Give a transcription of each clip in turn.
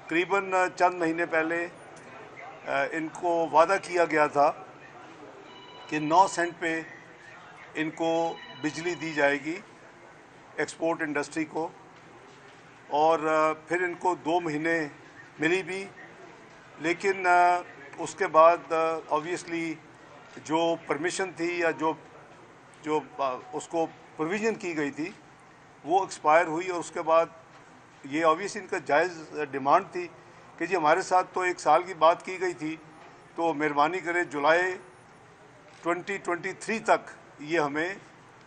करीबन चंद महीने पहले इनको वादा किया गया था कि 9 सेंट पे इनको बिजली दी जाएगी एक्सपोर्ट इंडस्ट्री को, और फिर इनको 2 महीने मिली भी, लेकिन उसके बाद ऑब्वियसली जो परमिशन थी या जो जो उसको प्रोविज़न की गई थी वो एक्सपायर हुई। और उसके बाद ये ऑब्वियसली इनका जायज़ डिमांड थी कि जी हमारे साथ तो 1 साल की बात की गई थी, तो मेहरबानी करें जुलाई 2023 तक ये हमें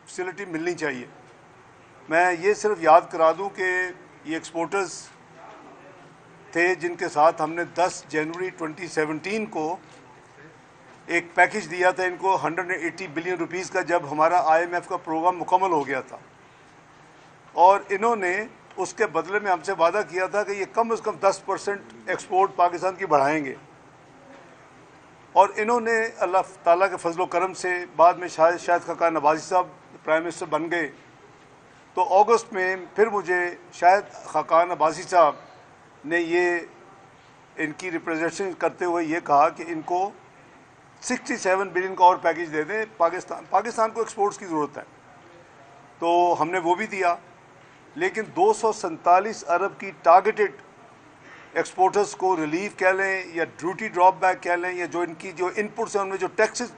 फैसिलिटी मिलनी चाहिए। मैं ये सिर्फ याद करा दूं कि ये एक्सपोर्टर्स थे जिनके साथ हमने 10 जनवरी 2017 को एक पैकेज दिया था इनको 180 बिलियन रुपीस का, जब हमारा IMF का प्रोग्राम मुकम्मल हो गया था। और इन्होंने उसके बदले में हमसे वादा किया था कि ये कम से कम 10% एक्सपोर्ट पाकिस्तान की बढ़ाएंगे। और इन्होंने अल्लाह ताला के फजल करम से बाद में शाहिद खाकान अब्बासी साहब प्राइम मिनिस्टर बन गए, तो अगस्त में फिर मुझे शाहिद खाकान अब्बासी साहब ने ये इनकी रिप्रेजेंटेशन करते हुए ये कहा कि इनको 67 बिलियन का और पैकेज दे दें, पाकिस्तान को एक्सपोर्ट्स की ज़रूरत है। तो हमने वो भी दिया, लेकिन 247 अरब की टारगेटेड एक्सपोर्टर्स को रिलीफ कह लें या ड्यूटी ड्रॉप बैक कह लें, या जो इनकी जो इनपुट्स हैं उनमें जो टैक्सेस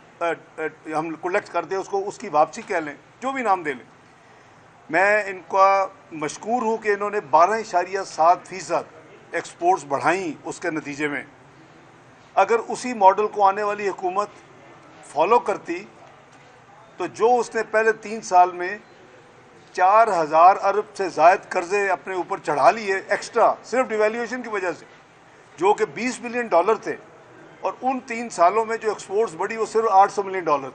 हम कलेक्ट करते हैं उसको उसकी वापसी कह लें, जो भी नाम दे लें, मैं इनका मशकूर हूँ कि इन्होंने 12.7% एक्सपोर्ट्स बढ़ाई। उसके नतीजे में अगर उसी मॉडल को आने वाली हुकूमत फॉलो करती तो जो उसने पहले 3 साल में 4000 अरब से ज़ायद कर्जे अपने ऊपर चढ़ा लिए एक्स्ट्रा, सिर्फ डिवैल्यूएशन की वजह से, जो कि $20 बिलियन थे, और उन 3 सालों में जो एक्सपोर्ट्स बढ़ी वो सिर्फ $800 मिलियन थे।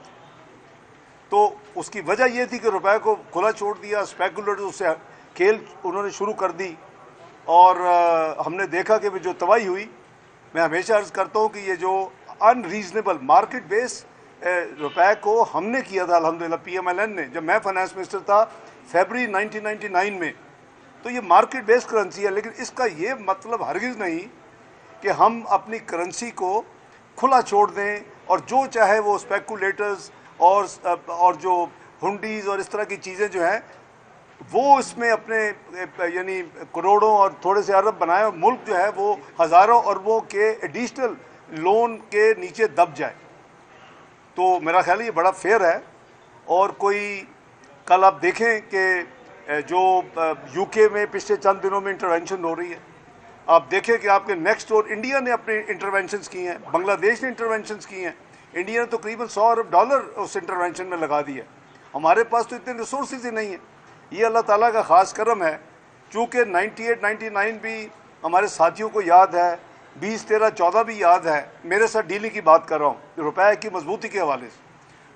तो उसकी वजह यह थी कि रुपए को खुला छोड़ दिया, स्पेकुलेटर्स उससे खेल उन्होंने शुरू कर दी, और हमने देखा कि जो तबाही हुई। मैं हमेशा अर्ज़ करता हूँ कि ये जो अनरीजनेबल मार्केट बेस रुपए को हमने किया था अल्हम्दुलिल्लाह PMLN ने, जब मैं फाइनेंस मिनिस्टर था फरवरी 1999 में, तो ये मार्केट बेस्ड करेंसी है। लेकिन इसका ये मतलब हरगिज़ नहीं कि हम अपनी करेंसी को खुला छोड़ दें और जो चाहे वो स्पेकुलेटर्स और जो हुंडीज़ और इस तरह की चीज़ें जो हैं वो इसमें अपने यानी करोड़ों और थोड़े से अरब बनाए, और मुल्क जो है वो हज़ारों अरबों के एडिशनल लोन के नीचे दब जाए। तो मेरा ख्याल है ये बड़ा फेयर है। और कोई कल आप देखें कि जो UK में पिछले चंद दिनों में इंटरवेंशन हो रही है, आप देखें कि आपके नेक्स्ट डोर इंडिया ने अपने इंटरवेंशंस की हैं, बांग्लादेश ने इंटरवेंशंस की हैं, इंडिया ने तो करीबन $100 अरब उस इंटरवेंशन में लगा दिया। हमारे पास तो इतने रिसोर्सेज ही नहीं है। ये अल्लाह ताला का ख़ास करम है, चूँकि 98-99 भी हमारे साथियों को याद है, 2013-14 भी याद है। मेरे साथ डीलिंग की बात कर रहा हूँ रुपए की मजबूती के हवाले से।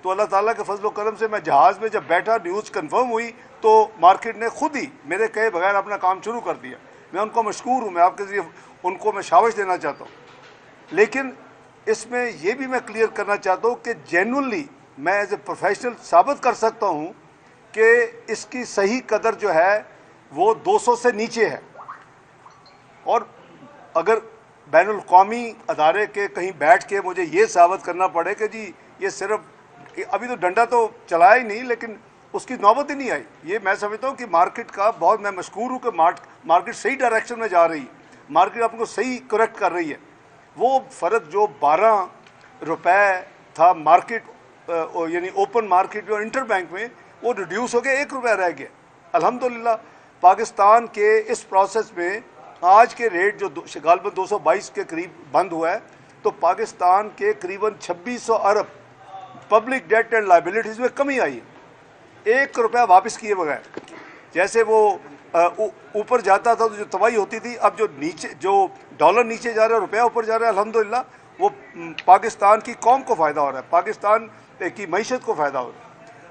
तो अल्लाह ताला के फजल करम से मैं जहाज़ में जब बैठा, न्यूज़ कन्फर्म हुई तो मार्केट ने खुद ही मेरे कहे बगैर अपना काम शुरू कर दिया। मैं उनको मशकूर हूँ, मैं आपके ज़रिए उनको मैं शाबाश देना चाहता हूँ। लेकिन इसमें यह भी मैं क्लियर करना चाहता हूँ कि जेन्युइनली मैं एज ए प्रोफेशनल साबित कर सकता हूँ कि इसकी सही कदर जो है वो 200 से नीचे है। और अगर बैनुल क़ौमी अदारे के कहीं बैठ के मुझे ये साबित करना पड़े कि जी ये सिर्फ अभी तो डंडा तो चलाया ही नहीं, लेकिन उसकी नौबत ही नहीं आई, ये मैं समझता हूँ कि मार्केट का बहुत मैं मशकूर हूँ कि मार्केट सही डायरेक्शन में जा रही है, मार्केट आपको सही करेक्ट कर रही है। वो फ़र्क जो 12 रुपए था मार्केट यानी ओपन मार्केट में और इंटर बैंक में, वो रिड्यूस हो गया, 1 रुपया रह गया। अल्हम्दुलिल्लाह पाकिस्तान के इस प्रोसेस में आज के रेट जो गालबन 222 के करीब बंद हुआ है, तो पाकिस्तान के करीबन 2600 अरब पब्लिक डेट एंड लाइबिलिटीज़ में कमी आई है, 1 रुपया वापस किए बगैर। जैसे वो ऊपर जाता था तो जो तबाही होती थी, अब जो नीचे जो डॉलर नीचे जा रहा है, रुपया ऊपर जा रहा है, अल्हम्दुलिल्लाह वो पाकिस्तान की कौम को फ़ायदा हो रहा है, पाकिस्तान की मईशत को फ़ायदा हो रहा है।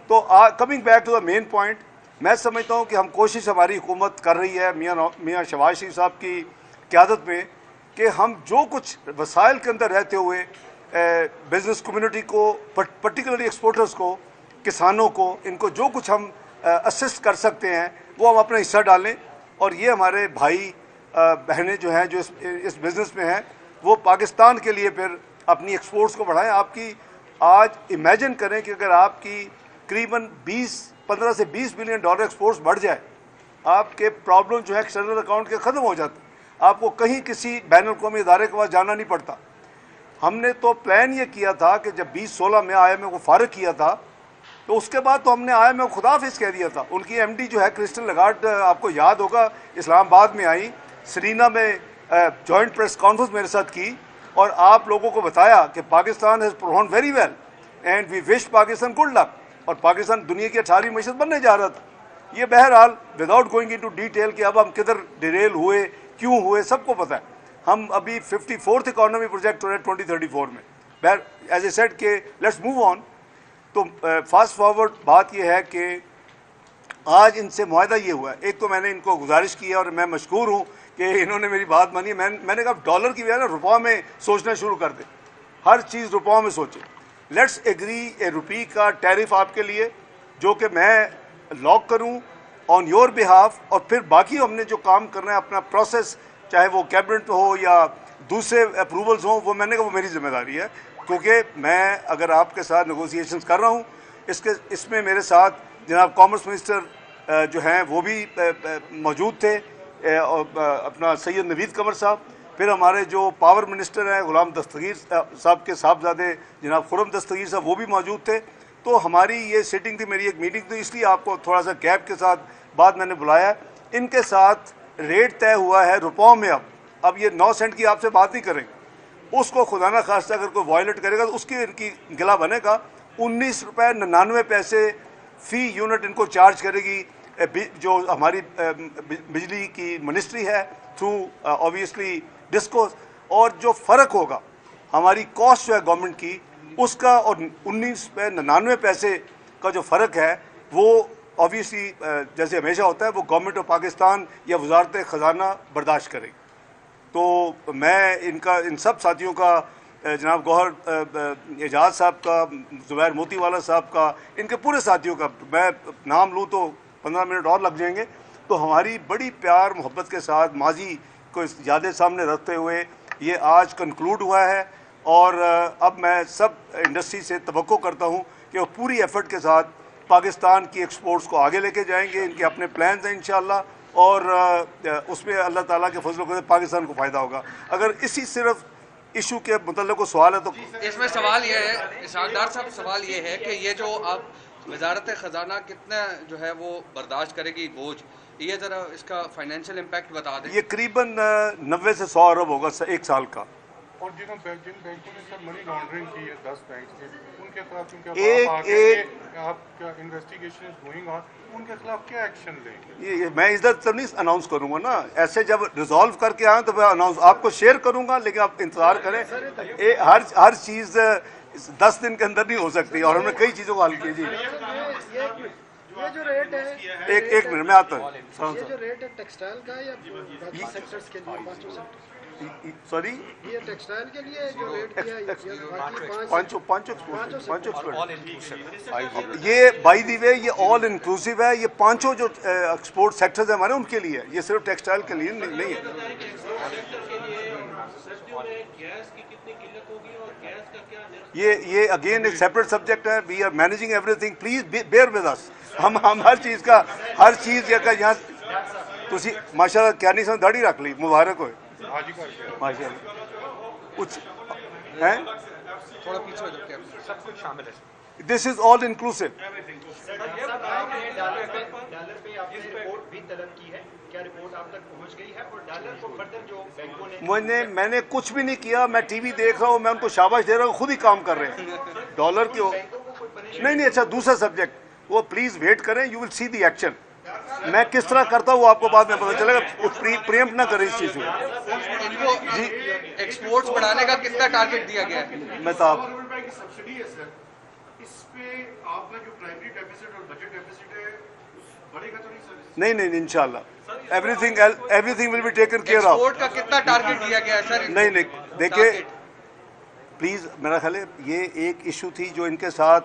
तो coming back to the main point, मैं समझता हूँ कि हम कोशिश हमारी हुकूमत कर रही है मियाँ शहबाज शरीफ साहब की क़यादत में कि हम जो कुछ वसाइल के अंदर रहते हुए बिज़नेस कम्युनिटी को, पर्टिकुलरली एक्सपोर्टर्स को, किसानों को, इनको जो कुछ हम असिस्ट कर सकते हैं वो हम अपना हिस्सा डालें। और ये हमारे भाई बहनें जो हैं जो इस बिज़नेस में हैं वो पाकिस्तान के लिए फिर अपनी एक्सपोर्ट्स को बढ़ाएं। आपकी आज इमेजिन करें कि अगर आपकी करीबन 15 से 20 बिलियन डॉलर एक्सपोर्ट्स बढ़ जाए, आपके प्रॉब्लम जो है एक्सटर्नल अकाउंट के ख़त्म हो जाते, आपको कहीं किसी बैन अवी इदारे के पास जाना नहीं पड़ता। हमने तो प्लान ये किया था कि जब 2016 में IMF को फारिग किया था तो उसके बाद तो हमने IMF को खुदाफिज कह दिया था। उनकी MD जो है क्रिस्टल लगार्ड, आपको याद होगा, इस्लामाबाद में आई, सरीना में जॉइंट प्रेस कॉन्फ्रेंस मेरे साथ की और आप लोगों को बताया कि Pakistan has perform very well and we wish Pakistan good luck, और पाकिस्तान दुनिया की 18वीं मईशत बनने जा रहा था। ये बहरहाल विदाउट गोइंग इनटू डिटेल कि अब हम किधर डिरेल हुए, क्यों हुए, सबको पता है। हम अभी 54th इकोनॉमी प्रोजेक्ट हो रहे हैं 2034 में। बहर एज ए सेड के लेट्स मूव ऑन। तो फास्ट फॉरवर्ड बात यह है कि आज इनसे मुआहदा ये हुआ है। एक तो मैंने इनको गुजारिश की है और मैं मशकूर हूँ कि इन्होंने मेरी बात मानी। मैंने कहा डॉलर की बजाय ना रुपये में सोचना शुरू कर दे, हर चीज़ रुपयों में सोचें। लेट्स एग्री ए रुपी का टैरिफ आपके लिए जो कि मैं लॉक करूं ऑन योर बिहाफ, और फिर बाकी हमने जो काम करना है अपना प्रोसेस, चाहे वो कैबिनेट हो या दूसरे अप्रूवल्स हों, वो मैंने कहा वो मेरी जिम्मेदारी है, क्योंकि मैं अगर आपके साथ नेगोशिएशंस कर रहा हूं, इसमें मेरे साथ जनाब कॉमर्स मिनिस्टर जो हैं वो भी मौजूद थे, अपना सैयद नवीद कमर साहब, फिर हमारे जो पावर मिनिस्टर हैं गुलाम दस्तगीर साहब के साहबजादे जनाब खुरम दस्तगीर साहब वो भी मौजूद थे। तो हमारी ये सिटिंग थी, मेरी एक मीटिंग थी, इसलिए आपको थोड़ा सा गैप के साथ बाद मैंने बुलाया। इनके साथ रेट तय हुआ है रुपयों में। अब ये 9 सेंट की आपसे बात नहीं करेंगे, उसको खुदा ना खास्ता अगर कोई वायलेट करेगा तो उसकी इनकी गिला बनेगा। 19 रुपये 99 पैसे फ़ी यूनिट इनको चार्ज करेगी जो हमारी बिजली की मिनिस्ट्री है थ्रू ऑब्वियसली डिस्कोस। और जो फ़र्क होगा हमारी कॉस्ट जो है गवर्नमेंट की उसका और 19 रुपये 99 पैसे का जो फ़र्क है वो ऑब्वियसली जैसे हमेशा होता है वो गवर्नमेंट ऑफ पाकिस्तान या वजारत ख़जाना बर्दाश्त करेगी। तो मैं इन सब साथियों का, जनाब गौहर एजाज साहब का, ज़ुबैर मोतीवाला साहब का, इनके पूरे साथियों का मैं नाम लूँ तो 15 मिनट और लग जाएंगे। तो हमारी बड़ी प्यार मोहब्बत के साथ माजी को यादें सामने रखते हुए ये आज कंक्लूड हुआ है। और अब मैं सब इंडस्ट्री से तवक्को करता हूँ कि वो पूरी एफर्ट के साथ पाकिस्तान की एक्सपोर्ट्स को आगे लेके जाएंगे। इनके अपने प्लान्स हैं इंशाअल्लाह, और उसमें अल्लाह ताला के फजल से पाकिस्तान को फ़ायदा होगा। अगर इसी सिर्फ इशू के मतलब को सवाल है तो इसमें सवाल ये है इसहाकदार साहब, सवाल ये है कि ये जो अब वजारत ख़जाना कितना जो है वो बर्दाश्त करेगी बोझ, ये ज़रा इसका फाइनेंशियल इम्पैक्ट बता दें। ये करीबन 90 से 100 अरब होगा एक साल का। और जिन बैंकों ने सर मनी लॉन्ड्रिंग की है 10 बैंक के, उनके खिलाफ आपका इन्वेस्टिगेशन इज गोइंग ऑन, उनके खिलाफ क्या एक्शन लेंगे? ये मैं इधर तब नहीं अनाउंस करूंगा ना, ऐसे जब रिजॉल्व करके आए तो मैं अनाउंस आपको शेयर करूंगा, लेकिन आप इंतजार करें। हर चीज़ 10 दिन के अंदर नहीं हो सकती और हमने कई चीज़ों को हल किया। जी ये जो रेट है, एक मिनट में आता हूँ। ये जो रेट है टेक्सटाइल का या बाकी सेक्टर्स के लिए? सॉरी, ये टेक्सटाइल के लिए जो रेट दिया है, ये बाय द वे ये ऑल इंक्लूसिव है। ये पांचों जो एक्सपोर्ट सेक्टर्स हैं हमारे उनके लिए, ये सिर्फ टेक्सटाइल के लिए नहीं है। ये अगेन एक सेपरेट सब्जेक्ट है। We are managing everything, please bear with us. हम हर चीज़ का यहाँ तुसी माशाल्लाह क्या नहीं समझ दाढ़ी रख ली, मुबारक हो माशाल्लाह। कुछ है थोड़ा पीछे हो जाओ, सब कुछ शामिल है। This is all inclusive. Dollar पे आपने रिपोर्ट भी तलब की है, क्या रिपोर्ट आप तक पहुंच गई है? और डॉलर को फर्दर जो बैंकों ने मैंने कुछ भी नहीं किया। मैं टीवी देख रहा हूँ, मैं उनको शाबाश दे रहा हूँ, खुद ही काम कर रहे हैं डॉलर के। नहीं, अच्छा दूसरा सब्जेक्ट, वो प्लीज वेट करें, you will see the action. मैं किस तरह करता हूँ आपको बाद में पता चलेगा। प्रियम्प्ट ना करें इस चीज़ को। इनको जी एक्सपोर्ट्स बढ़ाने का कितना टारगेट दिया गया है? मैं तो आप सब्सिडी है सर, इस पे आपका जो प्राइमरी डेफिसिट और बजट डेफिसिट है बढ़ेगा तो नहीं सर? नहीं, इंशाल्लाह everything will be taken care of. Export का कितना टारगेट दिया गया है सर? नहीं, देखिए प्लीज, मेरा ख्याल है ये एक इशू थी जो इनके साथ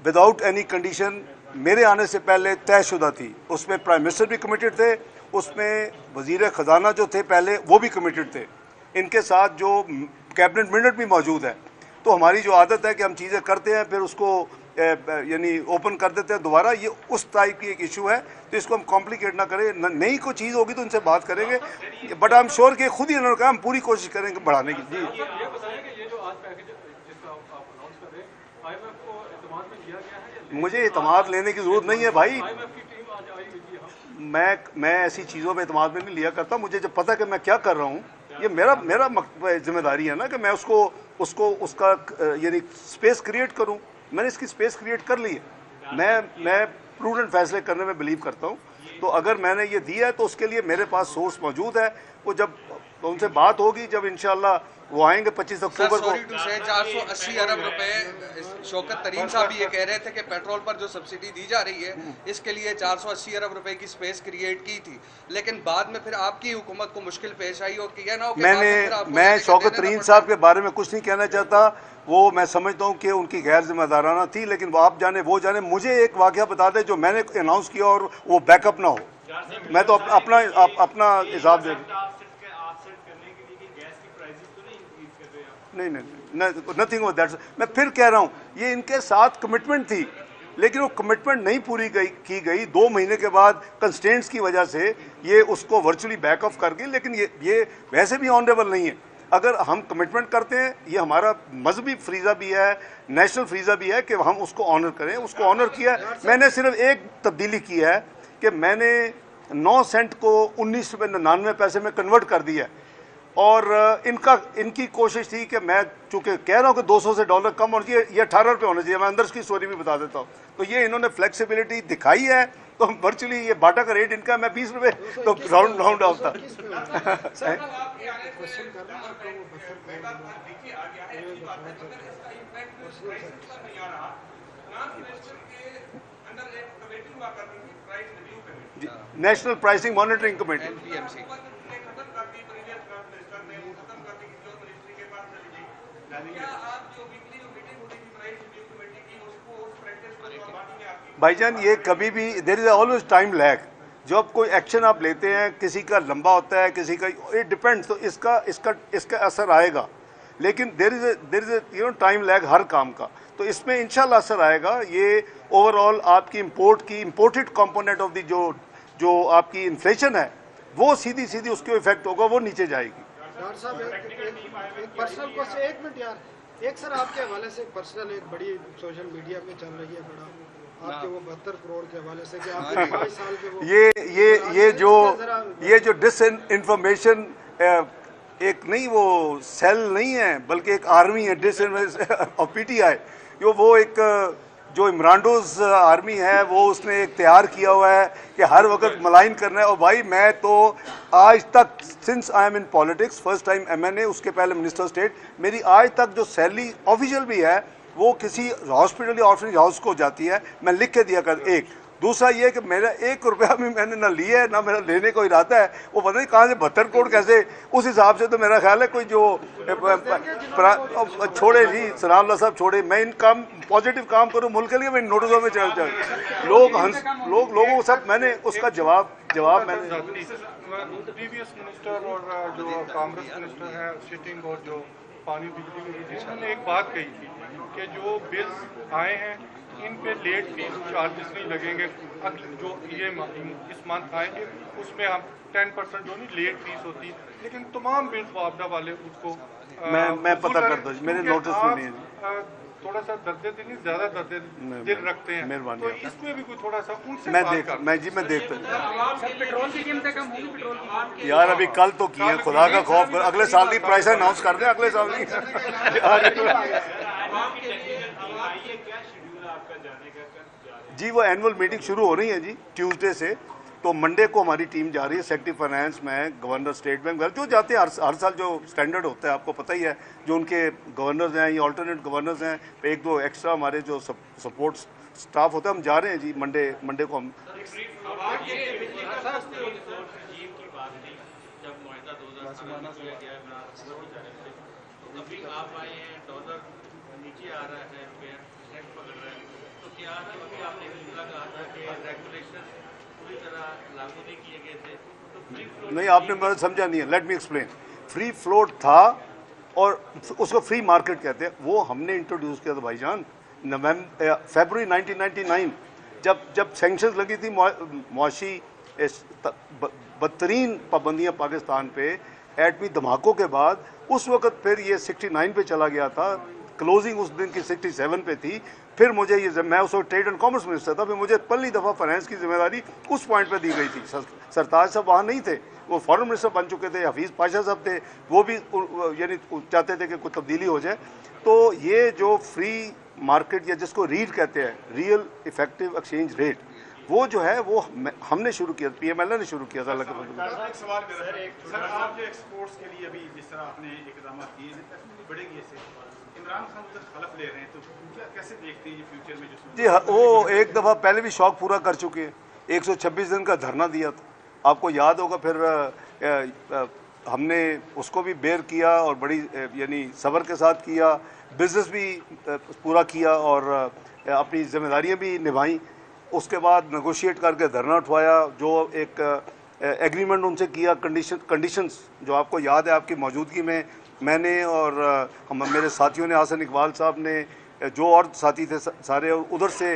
विदाउट एनी कंडीशन मेरे आने से पहले तयशुदा थी। उसमें प्राइम मिनिस्टर भी कमिटेड थे उसमें वज़ीर ख़जाना जो थे पहले वो भी कमिटेड थे, इनके साथ जो कैबिनेट मिनट भी मौजूद है। तो हमारी जो आदत है कि हम चीज़ें करते हैं फिर उसको यानी ओपन कर देते हैं दोबारा, ये उस टाइप की एक इशू है, तो इसको हम कॉम्प्लिकेट ना करें। नई कोई चीज़ होगी तो उनसे बात करेंगे, बट आई एम श्योर कि खुद ही इन्होंने कहा हम पूरी कोशिश करेंगे बढ़ाने की। जी मुझे इतमाद लेने की ज़रूरत नहीं है भाई, मैं ऐसी चीज़ों में इतमाद में नहीं लिया करता। मुझे जब पता कि मैं क्या कर रहा हूँ, ये मेरा जिम्मेदारी है ना कि मैं उसका यानी स्पेस क्रिएट करूँ। मैंने इसकी स्पेस क्रिएट कर ली है। मैं प्रूडेंट फैसले करने में बिलीव करता हूँ, तो अगर मैंने ये दिया है तो उसके लिए मेरे पास सोर्स मौजूद है। वो जब उनसे बात होगी, जब इंशाल्लाह वो आएंगे 25 अक्टूबर को। 480 अरब रुपए शौकत तरीन साहब ये कह रहे थे कि पेट्रोल पर जो सब्सिडी दी जा रही है इसके लिए 480 अरब रुपए की स्पेस क्रिएट की थी, लेकिन बाद में फिर आपकी हुकूमत को मुश्किल पेश आई और किया ना हो कि मैं शौकत तरीन साहब के बारे में कुछ नहीं कहना चाहता। वो मैं समझता हूँ कि उनकी गैर जिम्मेदाराना थी, लेकिन वो आप जाने वो जाने। मुझे एक वाकया बता दें जो मैंने अनाउंस किया और वो बैकअप ना हो। मैं तो अपना हिसाब दे नहीं, नथिंग ऑफ दैट। मैं फिर कह रहा हूँ ये इनके साथ कमिटमेंट थी, लेकिन वो कमिटमेंट नहीं पूरी की गई। 2 महीने के बाद कंस्टेंट्स की वजह से ये उसको वर्चुअली बैक ऑफ कर गई। लेकिन ये वैसे भी ऑनरेबल नहीं है। अगर हम कमिटमेंट करते हैं, ये हमारा मजहबी फ्रीज़ा भी है, नेशनल फ्रीज़ा भी है कि हम उसको ऑनर करें। उसको ऑनर किया। मैंने सिर्फ एक तब्दीली की है कि मैंने 9 सेंट को 19 रुपये 99 पैसे में कन्वर्ट कर दिया है। और इनकी कोशिश थी कि मैं चूँकि कह रहा हूँ कि 200 से डॉलर कम होना चाहिए, ये 18 रुपये होना चाहिए। मैं अंदर की स्टोरी भी बता देता हूँ। तो ये इन्होंने फ्लेक्सिबिलिटी दिखाई है, तो वर्चुअली ये बाटा का रेट इनका, मैं 20 रुपये तो राउंड ऑफ था। National pricing monitoring committee. भाईजान ये कभी भी there is always time lag. जब कोई एक्शन आप लेते हैं, किसी का लंबा होता है, किसी का इट डिपेंड्स, तो इसका असर आएगा। लेकिन देयर इज टाइम लैग हर काम का, तो इसमें इंशाल्लाह असर आएगा। ये ओवरऑल आपकी इम्पोर्टेड कंपोनेंट ऑफ द जो आपकी इन्फ्लेशन है, वो सीधी उसके इफेक्ट होगा, वो नीचे जाएगी। डॉक्टर साहब एक पर्सनल क्वेश्चन, 1 मिनट यार। एक सर आपके हवाले से पर्सनल एक बड़ी सोशल मीडिया पे चल रही है बड़ा आपके वो 72 करोड़ के हवाले से कि आपके 22 साल के वो ये जो डिस इन्फॉर्मेशन एक नहीं वो सेल नहीं है बल्कि एक आर्मी है डिस और पीटीआई वो एक जो इमरानडोज आर्मी है वो उसने एक तैयार किया हुआ है कि हर वक्त मलाइन करना है। और भाई मैं तो आज तक since I am in politics first time MNA, उसके पहले मिनिस्टर स्टेट, मेरी आज तक जो सैलरी ऑफिशियल भी है वो किसी हॉस्पिटल या ऑर्फनेज हाउस को जाती है, मैं लिख के दिया कर। एक दूसरा ये कि मेरा 1 रुपया भी मैंने ना लिया है ना मेरा लेने को इरादा है। वो पता नहीं कहाँ से 72 करोड़ कैसे, उस हिसाब से तो मेरा ख्याल है कोई जो छोड़े जी सलाम साहब छोड़े। मैं इन काम पॉजिटिव काम करूँ मुल्क के लिए, मैं नोटिसों में चल लोगों को सब मैंने उसका जवाब मैंने प्रीवियस मिनिस्टर और जो कांग्रेस मिनिस्टर है सिटिंग और जो पानी बिजली में जिन्होंने एक बात कही थी कि जो बिल्स आए हैं इन पे लेट फीस चार्जेस नहीं लगेंगे। जो ये इस मंथ आएंगे उसमें हम 10% जो नहीं लेट फीस होती है, लेकिन तमाम बिल्स वापदा वाले उसको मैं पता कर दूँ, मेरे नोटिस में नहीं है। थोड़ा सा दर्द दिल ज्यादा दर्द दिल रखते हैं, मेहरबानी। तो इसमें भी कोई थोड़ा सा उनसे मैं देखता पेट्रोल की कीमतें कम होंगी पेट्रोल की यार अभी कल तो किए, खुदा का खौफ कर, अगले साल की प्राइस अनाउंस कर दें अगले साल की। जी वो एनुअल मीटिंग शुरू हो रही है जी ट्यूसडे से, तो मंडे को हमारी टीम जा रही है। सेक्रेटरी फाइनेंस में गवर्नर स्टेट बैंक जो जाते हैं हर साल जो स्टैंडर्ड होता है आपको पता ही है, जो उनके गवर्नर्स हैं या अल्टरनेट गवर्नर्स हैं, 1-2 एक्स्ट्रा हमारे जो सपोर्ट स्टाफ होता है, हम जा रहे हैं जी मंडे को हम। क्या अभी आपने कहा था कि रेगुलेशन पूरी तरह लागू नहीं किए गए थे, नहीं, आपने मेरा समझा नहीं है, let me explain. Free float था और उसको फ्री मार्केट कहते हैं, वो हमने इंट्रोड्यूस किया था भाईजान फरवरी 1999 जब सैंक्शंस लगी थी मुआशी बदतरीन पाबंदियां पाकिस्तान पे एटमी धमाकों के बाद। उस वक्त फिर ये 69 पे चला गया था, क्लोजिंग उस दिन की 67 पे थी। फिर मुझे ये, मैं उस वक्त ट्रेड एंड कॉमर्स मिनिस्टर था, फिर मुझे पहली दफ़ा फाइनेंस की जिम्मेदारी उस पॉइंट पे दी गई थी। सरताज साहब वहाँ नहीं थे, वो फॉरेन मिनिस्टर बन चुके थे, हफीज़ पाशा साहब थे, वो भी यानी चाहते थे कि कोई तब्दीली हो जाए। तो ये जो फ्री मार्केट या जिसको रीड कहते हैं, रियल इफेक्टिव एक्सचेंज रेट, वो जो है वो हमने शुरू किया, PMLA ने शुरू किया था। एक सवाल सर, आप जो एक्सपोर्ट्स के लिए अभी जिस तरह आपने इकदाम किए हैं, बढ़ेंगे इससे, इमरान खान उधर हलफ ले रहे हैं, तो क्या कैसे देखते हैं ये फ्यूचर में? जी हाँ, वो एक दफ़ा पहले भी शौक पूरा कर चुके हैं, 126 दिन का धरना दिया था, आपको याद होगा। फिर हमने उसको भी बेयर किया और बड़ी यानी सब्र के साथ किया, बिजनेस भी पूरा किया और अपनी जिम्मेदारियां भी निभाई। उसके बाद नेगोशिएट करके धरना उठवाया, जो एक एग्रीमेंट उनसे किया, कंडीशंस जो आपको याद है, आपकी मौजूदगी में मैंने और हम मेरे साथियों ने, आसन इकबाल साहब ने, जो और साथी थे सारे, और उधर से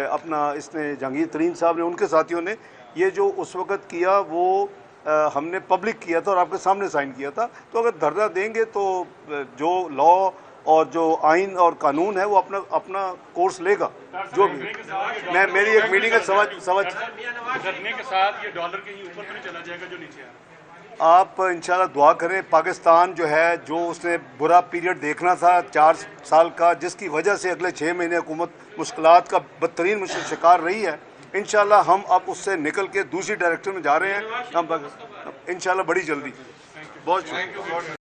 अपना इसने जहांगीर तरीन साहब ने, उनके साथियों ने ये जो उस वक़्त किया वो हमने पब्लिक किया था और आपके सामने साइन किया था। तो अगर धरना देंगे तो जो लॉ और जो आइन और कानून है वो अपना कोर्स लेगा। जो भी मैं मेरी एक मीटिंग है समझ धरने के साथ ये डॉलर के ही ऊपर तो नहीं चला जाएगा जो नीचे है। आप इंशाल्लाह दुआ करें। पाकिस्तान जो है, जो उसने बुरा पीरियड देखना था 4 साल का, जिसकी वजह से अगले 6 महीने हुकूमत मुश्किलात का बदतरीन शिकार रही है, इंशाल्लाह हम अब उससे निकल के दूसरी डायरेक्शन में जा रहे हैं। हम इंशाल्लाह बड़ी जल्दी। बहुत